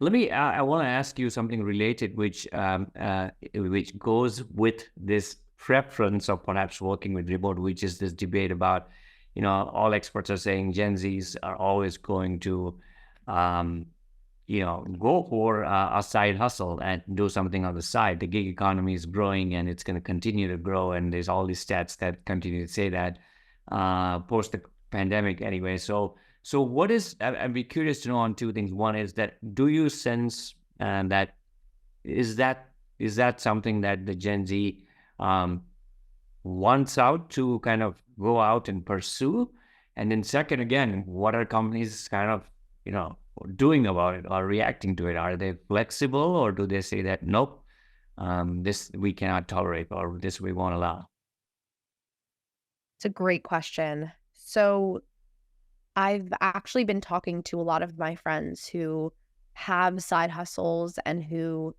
I want to ask you something related, which goes with this preference of perhaps working with remote, which is this debate about, all experts are saying Gen Zs are always going to, um, go for a side hustle and do something on the side. The gig economy is growing and it's going to continue to grow. And there's all these stats that continue to say that post the pandemic anyway. So what is, I'd be curious to know on two things. One is that, do you sense that, is that, is that something that the Gen Z um, wants out to kind of go out and pursue? And then second, again, what are companies kind of, doing about it or reacting to it? Are they flexible, or do they say that, nope, this we cannot tolerate, or this we won't allow? It's a great question. So I've actually been talking to a lot of my friends who have side hustles and who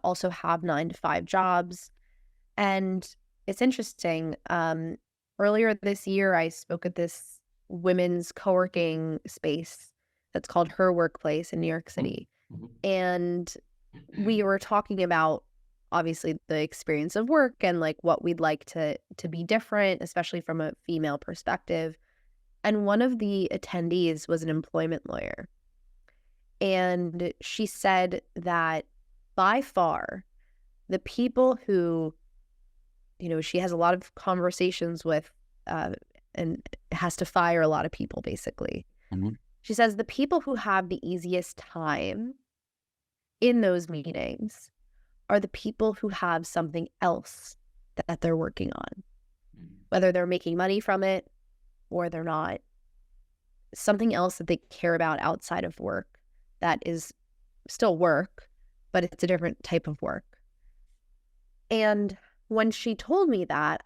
also have 9 to 5 jobs. And it's interesting. Earlier this year, I spoke at this women's co-working space that's called Her Workplace in New York City. Mhm. And we were talking about obviously the experience of work and like what we'd like to be different, especially from a female perspective. And one of the attendees was an employment lawyer. And she said that by far, the people who, she has a lot of conversations with and has to fire a lot of people, basically. Mhm. She says the people who have the easiest time in those meetings are the people who have something else that they're working on, whether they're making money from it or they're not. Something else that they care about outside of work that is still work, but it's a different type of work. And when she told me that,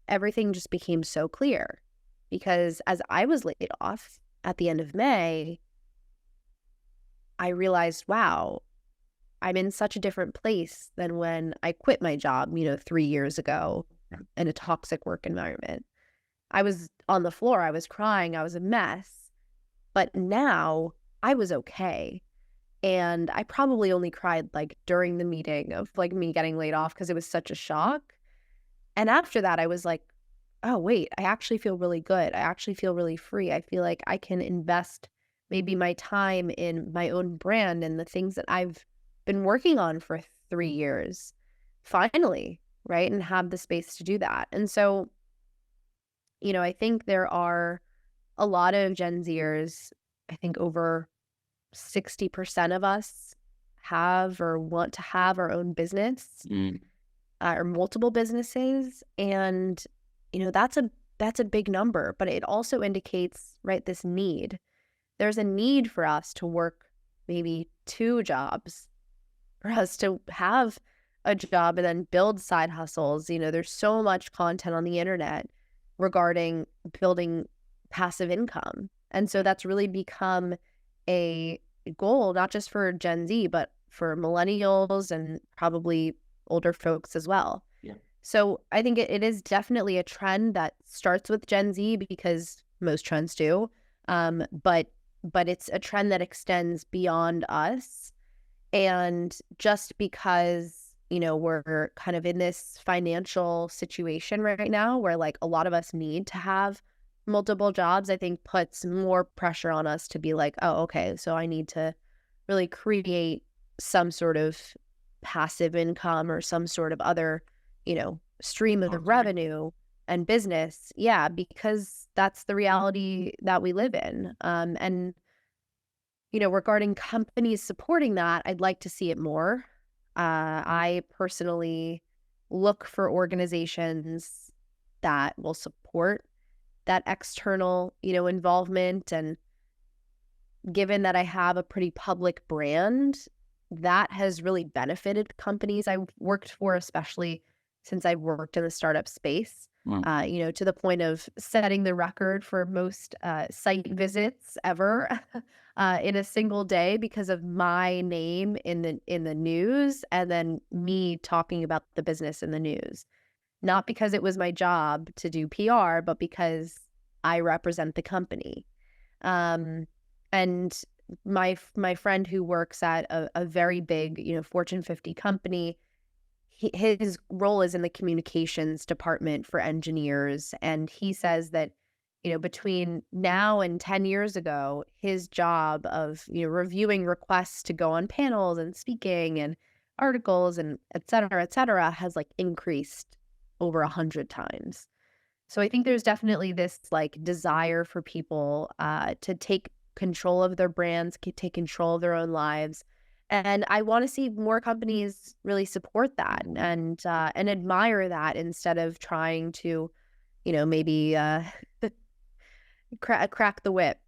everything just became so clear, because as I was laid off at the end of May, I realized, wow, I'm in such a different place than when I quit my job, 3 years ago in a toxic work environment. I was on the floor, I was crying, I was a mess. But now I was okay. And I probably only cried like during the meeting of like me getting laid off because it was such a shock. And after that, I was like, oh, wait, I actually feel really good. I actually feel really free. I feel like I can invest maybe my time in my own brand and the things that I've been working on for 3 years, finally, right? And have the space to do that. And so, I think there are a lot of Gen Zers. I think over 60% of us have or want to have our own business, Mm. or multiple businesses. And, that's a big number, but it also indicates, right, this need. There's a need for us to work maybe 2 jobs, for us to have a job and then build side hustles. There's so much content on the internet regarding building passive income. And so that's really become a goal, not just for Gen Z, but for millennials and probably older folks as well. Yeah. So I think it is definitely a trend that starts with Gen Z, because most trends do. But it's a trend that extends beyond us. And just because, we're kind of in this financial situation right now where like a lot of us need to have multiple jobs, I think puts more pressure on us to be like, oh, okay, so I need to really create some sort of passive income or some sort of other, stream of Okay. revenue and business. Yeah, because that's the reality that we live in. And regarding companies supporting that, I'd like to see it more. I personally look for organizations that will support that external, involvement. And given that I have a pretty public brand, that has really benefited companies I've worked for, especially since I've worked in the startup space, Mm. to the point of setting the record for most site visits ever in a single day because of my name in the news, and then me talking about the business in the news. Not because it was my job to do PR, but because I represent the company. Um, and my friend who works at a very big, Fortune 50 company, his role is in the communications department for engineers, and he says that, between now and 10 years ago, his job of, reviewing requests to go on panels and speaking and articles and et cetera, has like increased over 100 times. So I think there's definitely this like desire for people to take control of their brands, take control of their own lives. And I want to see more companies really support that and admire that instead of trying to, maybe crack the whip.